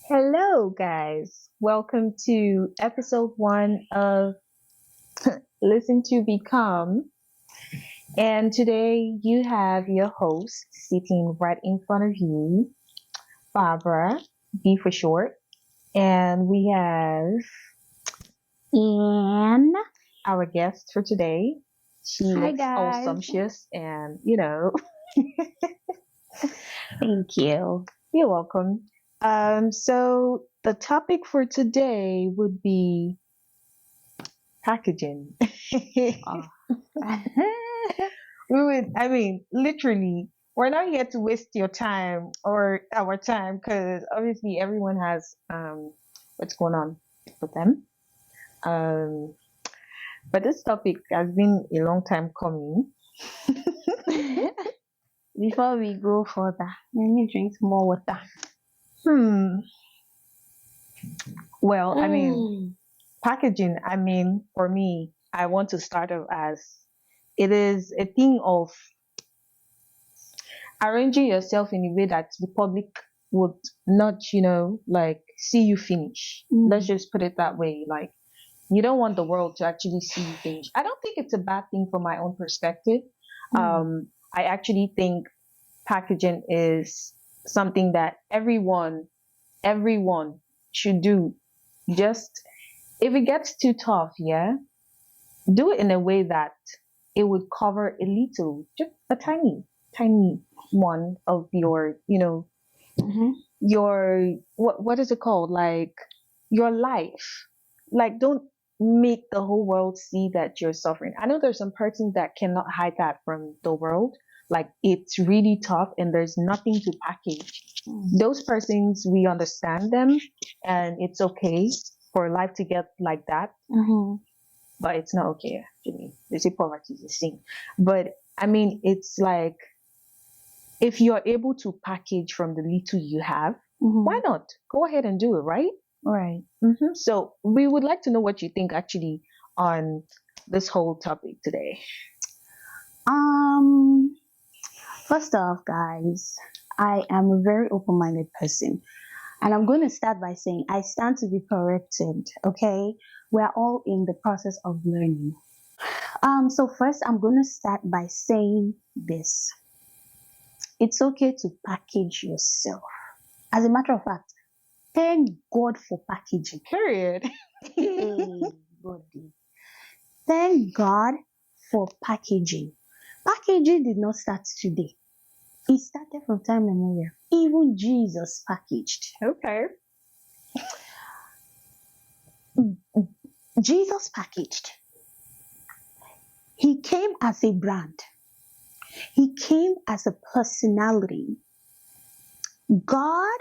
Hello, guys. Welcome to episode one of Listen to Become. And today you have your host sitting right in front of you, Barbara, B for short. And we have And our guest for today. She hi looks all guys. sumptuous and, Thank you. you're welcome. So the topic for today would be packaging. Oh. Literally, we're not here to waste your time or our time because obviously everyone has what's going on with them. Um, but this topic has been a long time coming. Before we go further, let me drink some more water. Hmm. Well, Mm. packaging. For me, I want to start off as it is a thing of arranging yourself in a way that the public would not, like see you finish. Mm. Let's just put it that way. Like, you don't want the world to actually see you finish. I don't think it's a bad thing from my own perspective. I actually think packaging is something that everyone should do. Just if it gets too tough, yeah, do it in a way that it would cover a little, just a tiny one of your, Mhm. your what is it called? Like your life. Like don't make the whole world see that you're suffering. I know there's some persons that cannot hide that from the world. Like it's really tough and there's nothing to package. Those persons, we understand them and it's okay for life to get like that, Mhm. but it's not okay actually. They say poverty is a sin. But it's like if you're able to package from the little you have, why Mhm. not? Go ahead and do it, right? Right. So we would like to know what you think actually on this whole topic today. Um. First off, guys, I am a very open-minded person, and I'm going to start by saying I stand to be corrected. Okay, we're all in the process of learning. So first, I'm going to start by saying this. It's okay to package yourself. As a matter of fact, thank God for packaging. Period. Hey, buddy. Thank God for packaging. Packaging did not start today. It started from time immemorial. Even Jesus packaged. Okay. Jesus packaged. He came as a brand. He came as a personality. God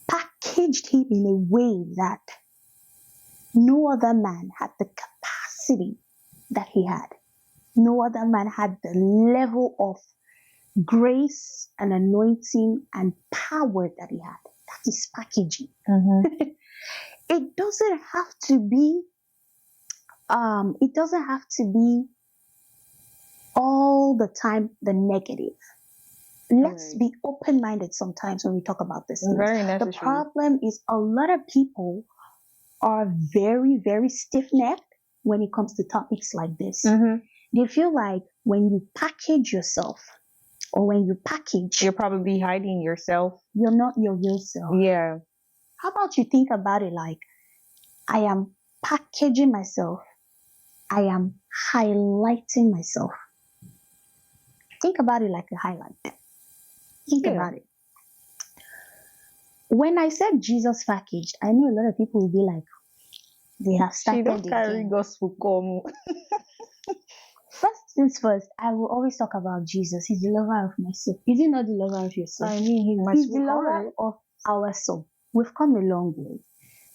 packaged him in a way that no other man had the capacity that he had. No other man had the level of grace and anointing and power that he had. That is packaging. It doesn't have to be all the time the negative. Let's Right. be open-minded sometimes when we talk about this. Very The necessary. problem is a lot of people are very, very stiff-necked when it comes to topics like this. They feel like when you package yourself or when you package, You're probably hiding yourself. you're not your real self. Yeah. How about you think about it like, I am packaging myself. I am highlighting myself. Think about it like a highlight. Think Yeah. about it. When I said Jesus packaged, I know a lot of people will be like, they have She started don't carry again. gospel come. First things first, I will always talk about Jesus. He's the lover of my soul. Is he not the lover of your soul? He's the lover of our soul. We've come a long way.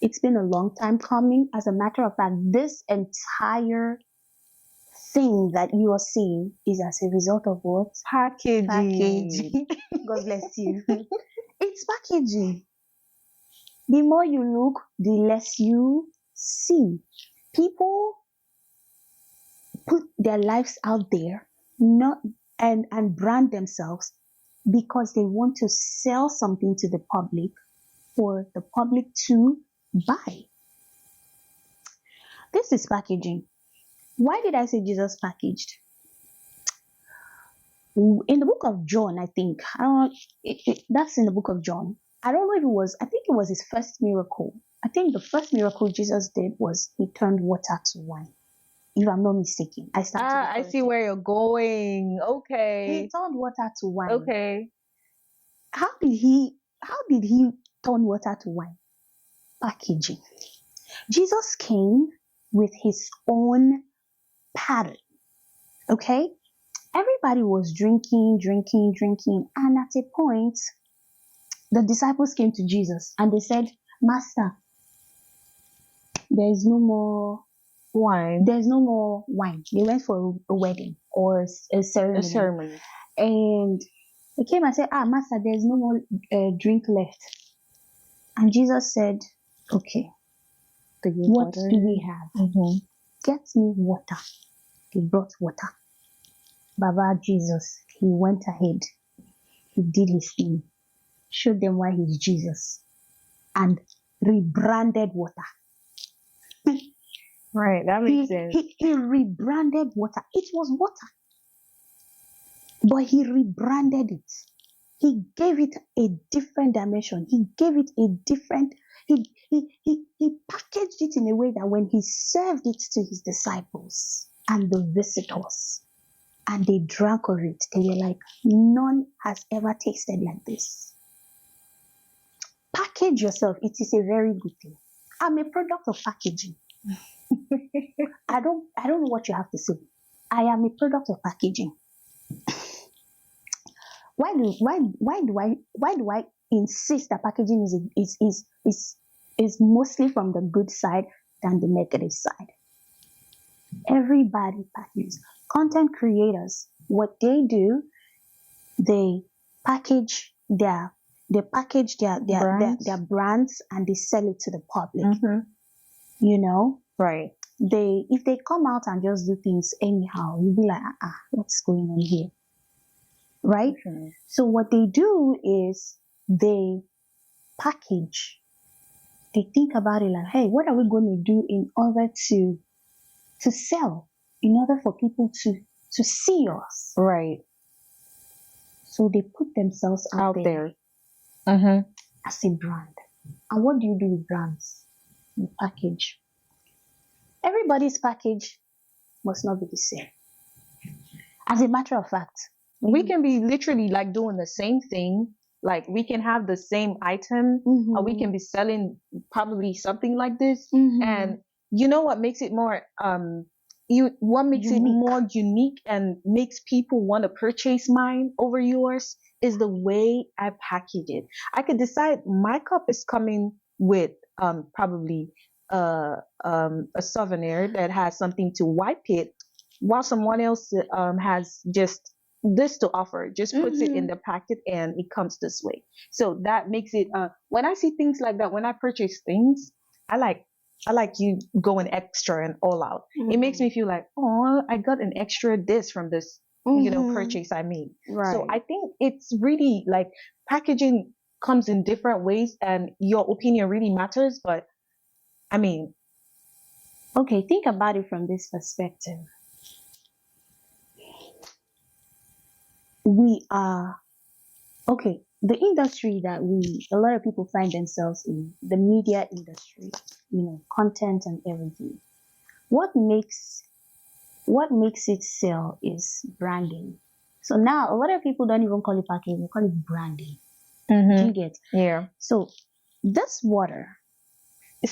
It's been a long time coming. As a matter of fact, this entire thing that you are seeing is as a result of what? Packaging. Packaging. God bless you. It's packaging. The more you look, the less you see. People put their lives out there, not and brand themselves because they want to sell something to the public for the public to buy. This is packaging. Why did I say Jesus packaged? In the book of John, I think, that's in the book of John. I don't know if it was, I think it was his first miracle. I think the first miracle Jesus did was he turned water to wine. If I'm not mistaken. I see where you're going. He Okay. turned water to wine. Okay. How did he turn water to wine? Packaging. Jesus came with his own pattern. Okay? Everybody was drinking, and at a point, the disciples came to Jesus and they said, Master, there is no more Wine. There's no more wine. They went for a wedding or a ceremony. And they came and said, Master, there's no more drink left. And Jesus said, okay, what do we have? Mm-hmm. Get me water. They brought water. Baba Jesus, he went ahead. He did his thing. Showed them why he's Jesus. And rebranded water. Right, that makes sense. He rebranded water. It was water. But he rebranded it. He gave it a different dimension. He gave it a different, he packaged it in a way that when he served it to his disciples and the visitors, and they drank of it, they were like, none has ever tasted like this. Package yourself. It is a very good thing. I'm a product of packaging. I don't know what you have to say. I am a product of packaging. Why do I insist that packaging is mostly from the good side than the negative side? Everybody packages. Content creators, what they do, they package their brands and they sell it to the public. Mm-hmm. You know? Right. If they come out and just do things anyhow, you'll be like, what's going on here? Right? Mm-hmm. So what they do is they package. They think about it like, hey, what are we going to do in order to sell? In order for people to see us. Right. So they put themselves out there. Mm-hmm. As a brand. And what do you do with brands? You package. Everybody's package must not be the same. As a matter of fact, we can be literally like doing the same thing. Like we can have the same item, mm-hmm. or we can be selling probably something like this. Mm-hmm. And you know what makes it more unique. It more unique and makes people want to purchase mine over yours is the way I package it. I could decide my cup is coming with probably a souvenir that has something to wipe it, while someone else has just this to offer, just puts it in the packet and it comes this way. So that makes it when I see things like that, when I purchase things, I like you going extra and all out. It makes me feel like, oh, I got an extra this from this purchase I made. Right. So I think it's really like packaging comes in different ways and your opinion really matters. But I mean, okay, think about it from this perspective. We are, okay, the industry that a lot of people find themselves in, the media industry, content and everything. What makes it sell is branding. So now a lot of people don't even call it packaging, they call it branding. Mm-hmm. You get? Yeah. So this water,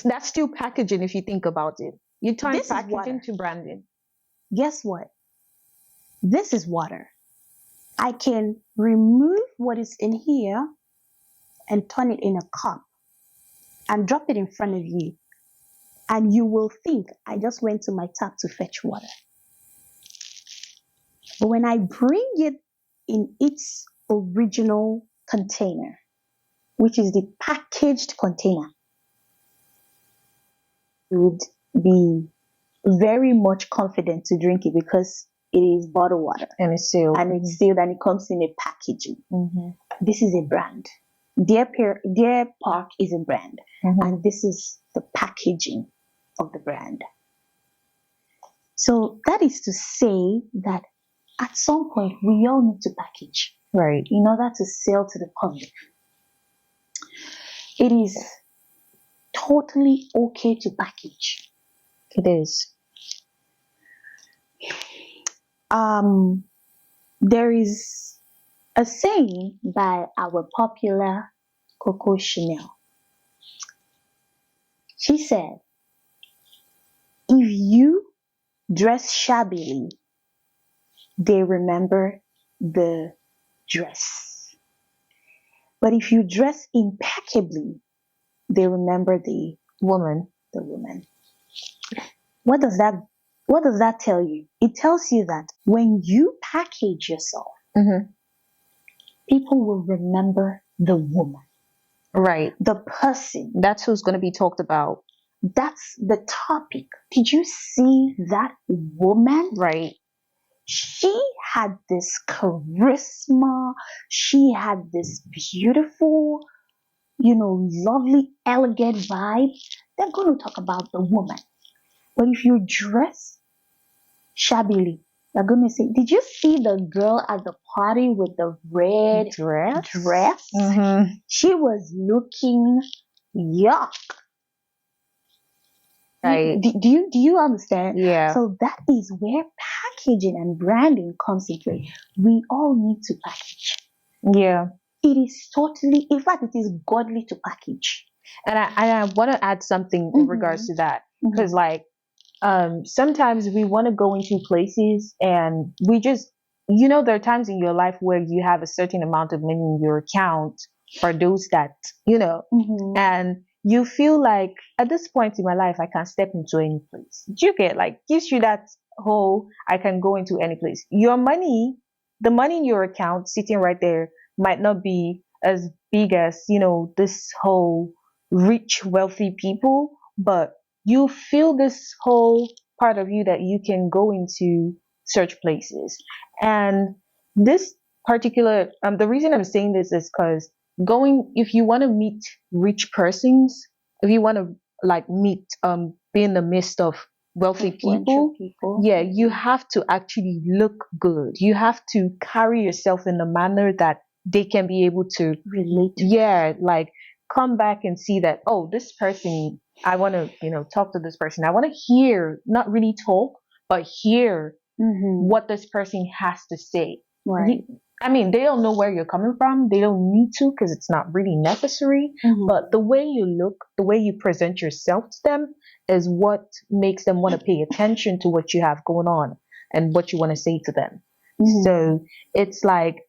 that's still packaging if you think about it. You turn packaging to branding. Guess what? This is water. I can remove what is in here and turn it in a cup and drop it in front of you. And you will think I just went to my tap to fetch water. But when I bring it in its original container, which is the packaged container, you would be very much confident to drink it because it is bottled water. And it's sealed. And it's sealed and it comes in a packaging. Mm-hmm. This is a brand. Deer Park is a brand, Mhm. and this is the packaging of the brand. So that is to say that at some point we all need to package Right. in order to sell to the public. It is totally okay to package. It is. There is a saying by our popular Coco Chanel. She said, if you dress shabbily, they remember the dress. But if you dress impeccably, they remember the Woman. woman. What does that tell you? It tells you that when you package yourself, Mhm. people will remember the woman, Right. the person. That's who's going to be talked about. That's the topic. Did you see that woman? Right. She had this charisma. She had this beautiful, lovely, elegant vibe. They're going to talk about the woman. But if you dress shabbily, they're going to say, did you see the girl at the party with the red dress? Mhm. She was looking yuck. Right. Do you understand? Yeah. So that is where packaging and branding comes into play. We all need to package. Yeah. It is totally, in fact, it is godly to package. And I want to add something in regards to that, because like sometimes we want to go into places and we just, there are times in your life where you have a certain amount of money in your account for those that, and you feel like at this point in my life, I can step into any place. Do you get, like, gives you that whole, I can go into any place. Your money, the money in your account sitting right there might not be as big as, this whole rich, wealthy people, but you feel this whole part of you that you can go into search places. And this particular, the reason I'm saying this is because if you want to meet rich persons, if you want to like meet, be in the midst of wealthy people, yeah, you have to actually look good. You have to carry yourself in a manner that they can be able to relate. Yeah, like come back and see that, oh, this person, I want to, talk to this person. I want to hear, not really talk, but hear what this person has to say. Right. I mean, they don't know where you're coming from. They don't need to because it's not really necessary. But the way you look, the way you present yourself to them is what makes them want to pay attention to what you have going on and what you want to say to them. So it's like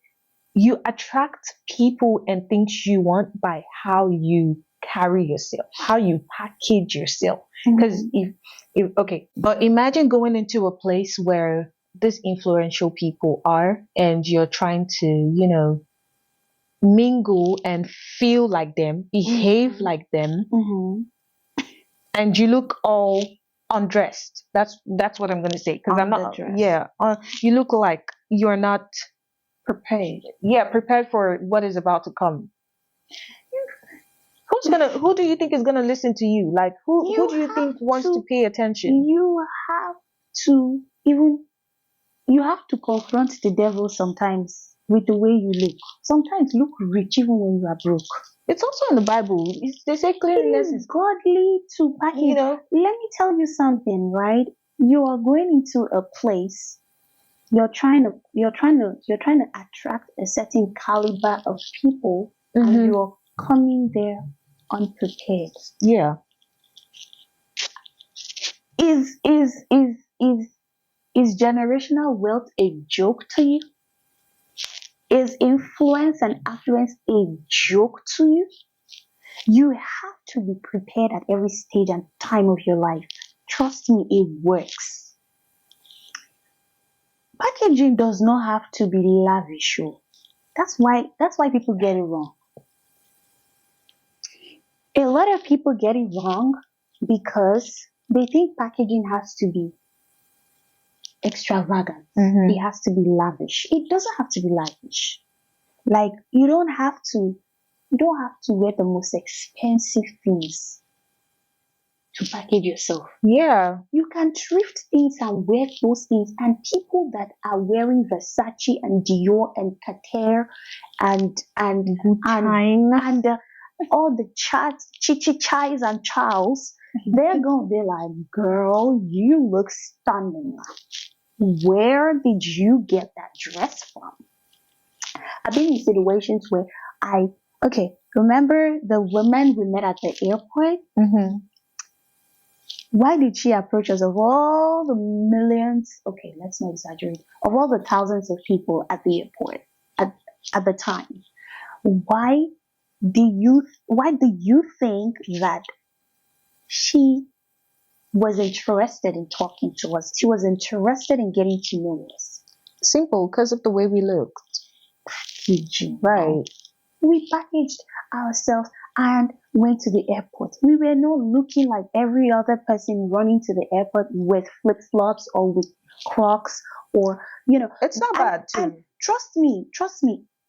you attract people and things you want by how you carry yourself, how you package yourself. Because but imagine going into a place where these influential people are and you're trying to, mingle and feel like them, behave like them, and you look all undressed. That's what I'm gonna say, because I'm not. Underdressed. Yeah, you look like you're not Prepared. Yeah, prepared for what is about to come. Who do you think is gonna listen to you? Like who do you think wants to pay attention? You have to confront the devil sometimes with the way you look. Sometimes look rich even when you are broke. It's also in the Bible. They say cleanliness is godly to package. Let me tell you something, right? You are going into a place. You're trying to attract a certain caliber of people, and you're coming there unprepared. Yeah. Is generational wealth a joke to you? Is influence and affluence a joke to you? You have to be prepared at every stage and time of your life. Trust me, it works. Packaging does not have to be lavish. That's why people get it wrong. A lot of people get it wrong because they think packaging has to be extravagant. It has to be lavish. It doesn't have to be lavish. Like, you don't have to You don't have to wear the most expensive things to package yourself. Yeah. You can thrift things and wear those things. And people that are wearing Versace and Dior and Cartier and Time. all the Chais and Charles, they're gonna be like, "Girl, you look stunning. Where did you get that dress from?" I've been in situations where remember the woman we met at the airport? Mm-hmm. Why did she approach us? Of all the millions, okay, let's not exaggerate, of all the thousands of people at the airport at the time, why do you think that she was interested in talking to us? She was interested in getting to know us. Simple, because of the way we looked. Right. We packaged ourselves and went to the airport. We were not looking like every other person running to the airport with flip-flops or with Crocs or, It's not bad too. And trust me,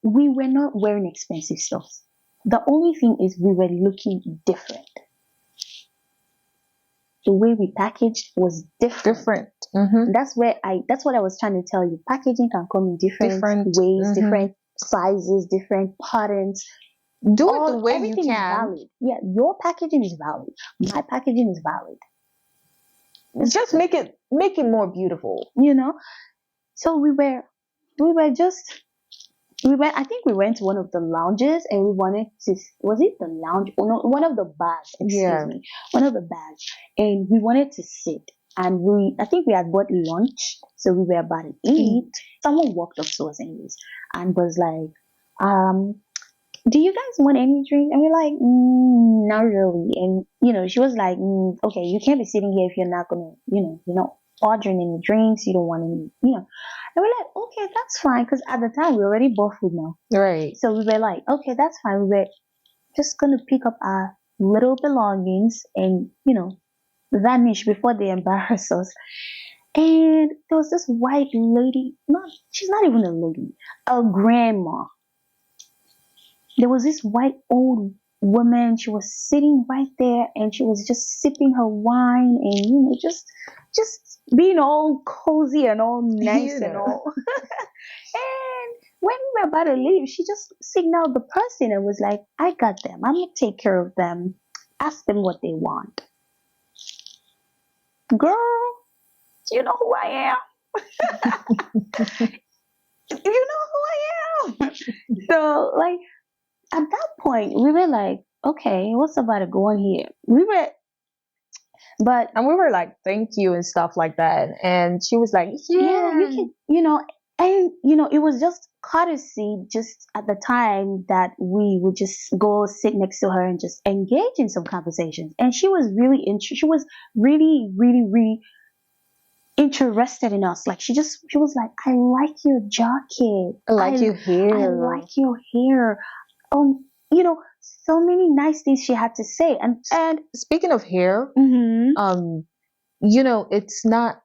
we were not wearing expensive stuff. The only thing is we were looking different. The way we packaged was different. Mm-hmm. That's what I was trying to tell you. Packaging can come in different ways, mm-hmm. different sizes, different patterns. Do it the way you everything can. Is valid. Yeah, your packaging is valid. My packaging is valid. Just make it more beautiful. So we went, I think we went to one of the lounges and we wanted to, was it the lounge? Oh, no, one of the bars, excuse me. One of the bars. And we wanted to sit. And I think we had bought lunch. So we were about to eat. Someone walked up to us anyways and was like, "Do you guys want any drink?" And we're like, "Not really." And, she was like, "Okay, you can't be sitting here if you're not going to, you're not ordering any drinks. You don't want any, And we're like, "Okay, that's fine." Because at the time, we already bought food now. Right. So we were like, "Okay, that's fine." We were just going to pick up our little belongings and, vanish before they embarrass us. And there was this white lady. No, she's not even a lady. A grandma. There was this white old woman. She was sitting right there and she was just sipping her wine and, just being all cozy and all nice and all. And when we were about to leave, she just signaled the person and was like, "I got them. I'm going to take care of them. Ask them what they want." Girl, you know who I am. You know who I am. So, at that point, we were like, "Okay, what's about to go on here?" And we were like, "Thank you," and stuff like that. And she was like, "Yeah, you can," and it was just courtesy just at the time that we would just go sit next to her and just engage in some conversations. And she was really really, really, really interested in us. Like she was like, "I like your jacket. I like your hair. I like your hair." So many nice things she had to say. And speaking of hair, it's not.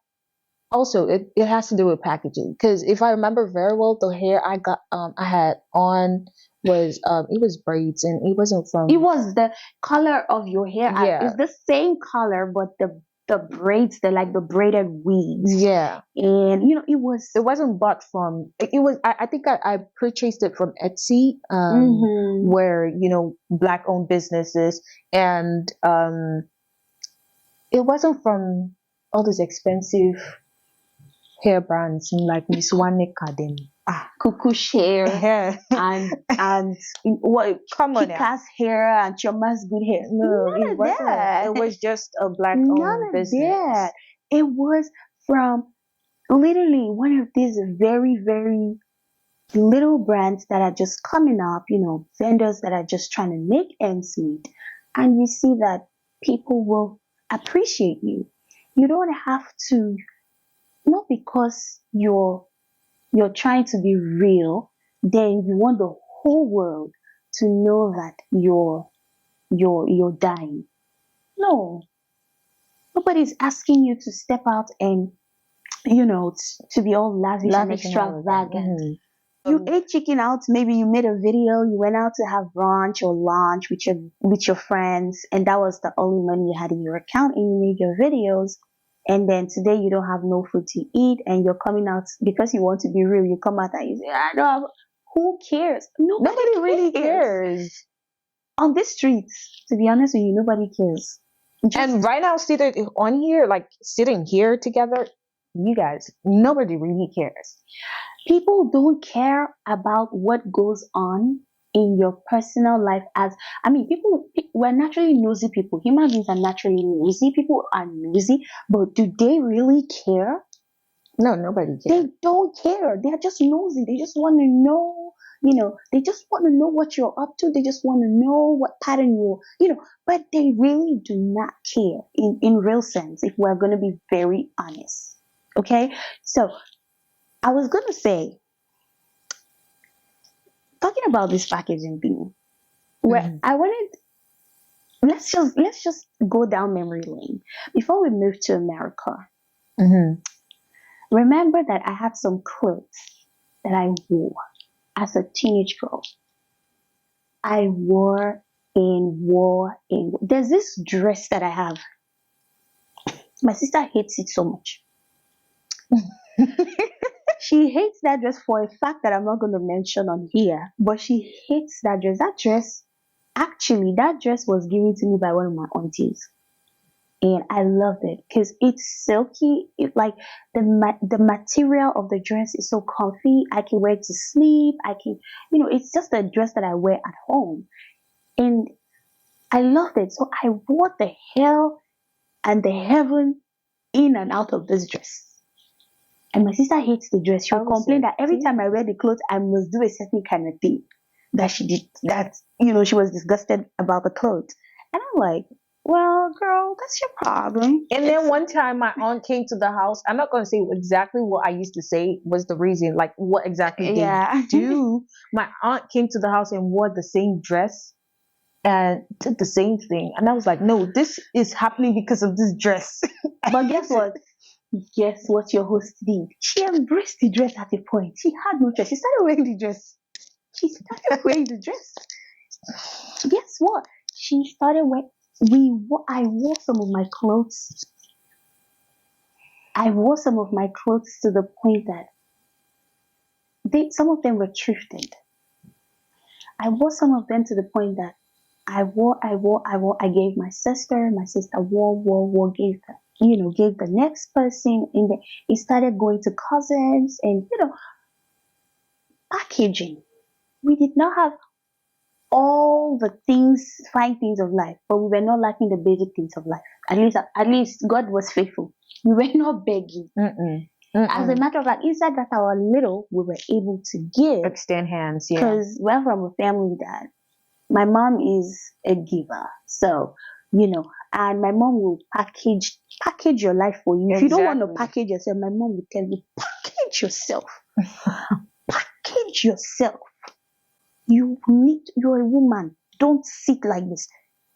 Also, it has to do with packaging, because if I remember very well, the hair I had on was it was braids, and it wasn't from. It was the color of your hair. Yeah. It's the same color, but the braids, they're like the braided weaves. Yeah. And it wasn't bought from. It was. I think I purchased it from Etsy, where Black owned businesses, and it wasn't from all those expensive hair brands like Miss Waneka them. Kukush hair. Yeah. and what? Come on, Kika's hair and Choma's good hair. No, None it wasn't. That. It was just a Black owned business. That. It was from literally one of these very, very little brands that are just coming up. Vendors that are just trying to make ends meet, and you see that people will appreciate you. You don't have to. Not because you're trying to be real, then you want the whole world to know that you're dying. No. Nobody's asking you to step out and to be all lavish and extravagant. You ate chicken out. Maybe you made a video. You went out to have brunch or lunch with your friends, and that was the only money you had in your account, and you made your videos. And then today you don't have no food to eat, and you're coming out because you want to be real. You come out and you say, "I don't have." Who cares? Nobody really cares. On the streets, to be honest with you, nobody cares. And right now, sitting on here, like sitting here together, you guys, nobody really cares. People don't care about what goes on in your personal life. We're naturally nosy people. Human beings are naturally nosy. People are nosy, but do they really care? No, nobody cares. They don't care. They're just nosy. They just want to know, they just want to know what you're up to. They just want to know what pattern but they really do not care in real sense, if we're going to be very honest. Okay? So I was going to say, talking about this packaging thing, where I wanted, let's just go down memory lane before we move to America. Remember that I had some clothes that I wore as a teenage girl. I wore. There's this dress that I have. My sister hates it so much. She hates that dress for a fact that I'm not going to mention on here, but she hates that dress. That dress was given to me by one of my aunties. And I loved it because it's silky. It's like the material of the dress is so comfy. I can wear it to sleep. It's just a dress that I wear at home. And I loved it. So I wore the hell and the heaven in and out of this dress. And my sister hates the dress. She'll complain that every time I wear the clothes, I must do a certain kind of thing that she did. She was disgusted about the clothes. And I'm like, well, girl, that's your problem. And then one time my aunt came to the house. I'm not going to say exactly what I used to say was the reason, like what exactly they do. My aunt came to the house and wore the same dress and did the same thing. And I was like, no, this is happening because of this dress. But guess what? Guess what your host did? She embraced the dress at a point. She had no choice. She started wearing the dress. Guess what? She started wearing. I wore some of my clothes. I wore some of my clothes to the point that some of them were thrifted. I wore some of them to the point that I gave my sister. My sister wore, gave the next person, and then it started going to cousins and packaging. We did not have all the fine things of life, but we were not lacking the basic things of life. At least God was faithful. We were not begging. As a matter of fact, inside that our little, we were able to give. Extend hands, yeah. Because we're from a family that my mom is a giver. So, and my mom will package your life for you. If you don't want to package yourself, my mom will tell you, package yourself. Package yourself. You're a woman. Don't sit like this.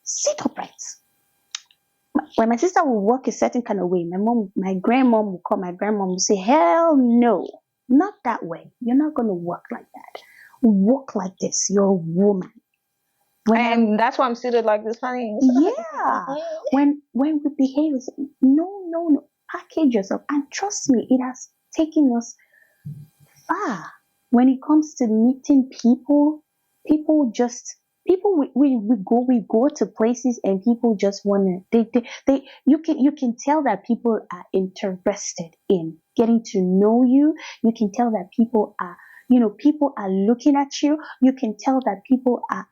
Sit upright. When my sister will walk a certain kind of way, my grandmom will come. My grandmom will say, hell no, not that way. You're not going to walk like that. Walk like this. You're a woman. That's why I'm seated like this, honey. Yeah. When we behave, no. Package yourself. And trust me, it has taken us far. When it comes to meeting people we go to places and people just want to, you can tell that people are interested in getting to know you. You can tell that people are looking at you. You can tell that people are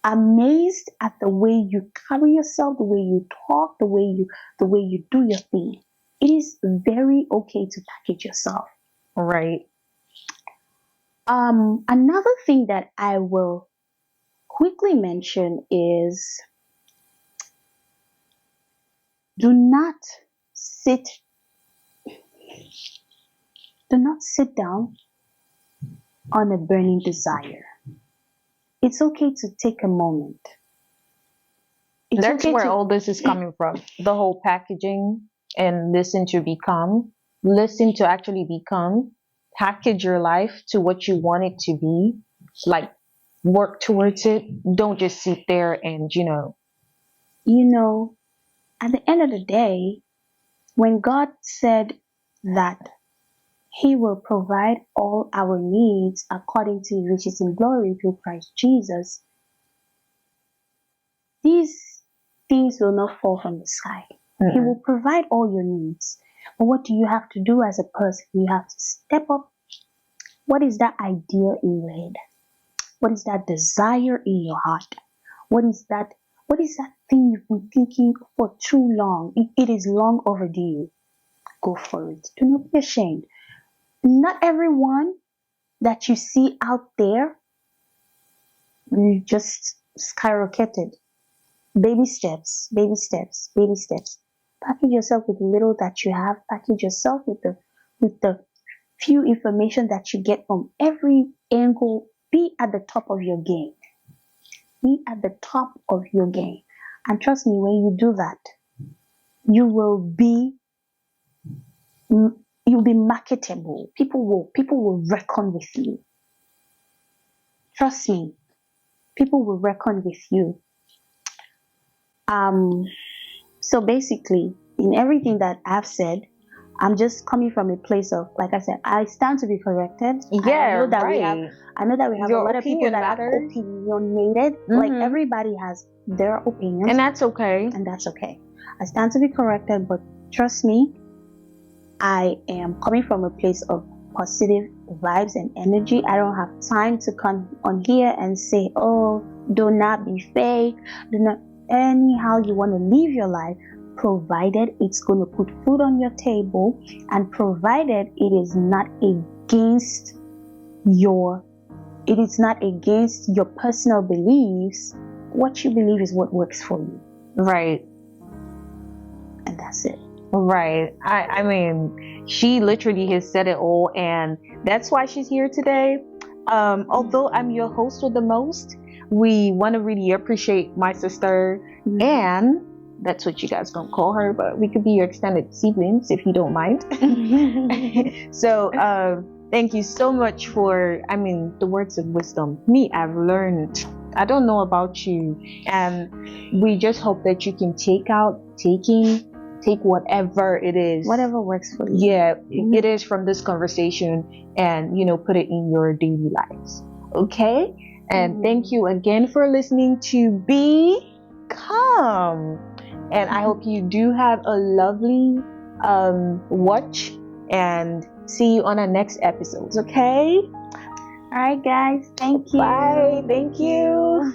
amazed at the way you carry yourself, the way you talk, the way you do your thing. It is very okay to package yourself. Right. Another thing that I will quickly mention is do not sit down on a burning desire. It's okay to take a moment. That's where all this is coming from. The whole packaging and listen to actually become package your life to what you want it to be, like work towards it. Don't just sit there and, You know, at the end of the day, when God said that He will provide all our needs according to His riches in glory through Christ Jesus, these things will not fall from the sky. He will provide all your needs. But what do you have to do as a person? You have to step up. What is that idea in your head? What is that desire in your heart? What is that thing you've been thinking for too long? It is long overdue. Go for it. Do not be ashamed. Not everyone that you see out there, you just skyrocketed. Baby steps, baby steps, baby steps. Package yourself with the little that you have. Package yourself with the few information that you get from every angle. Be at the top of your game. Be at the top of your game. And trust me, when you do that, you'll be marketable. People will reckon with you. Trust me, people will reckon with you. So basically, in everything that I've said, I'm just coming from a place of, like I said, I stand to be corrected. Yeah, I know that we have Your a lot of people that opinion are matters. opinionated. Like everybody has their opinions, And that's okay. and that's okay. I stand to be corrected, but trust me, I am coming from a place of positive vibes and energy. I don't have time to come on here and say, oh, do not be fake. Do not, anyhow you want to live your life, provided it's going to put food on your table, and provided it is not against your personal beliefs. What you believe is what works for you. Right. And that's it. Right. I mean, she literally has said it all, and that's why she's here today. Although I'm your host with the most, we want to really appreciate my sister, and that's what you guys don't call her, but we could be your extended siblings if you don't mind. So, thank you so much for, the words of wisdom. Me, I've learned. I don't know about you, and we just hope that you can take whatever it is. Whatever works for you. Yeah, it is from this conversation, and, put it in your daily lives. Okay? And thank you again for listening to Be Calm. And I hope you do have a lovely watch, and see you on our next episodes, okay? All right, guys. Thank you. Bye. Thank you.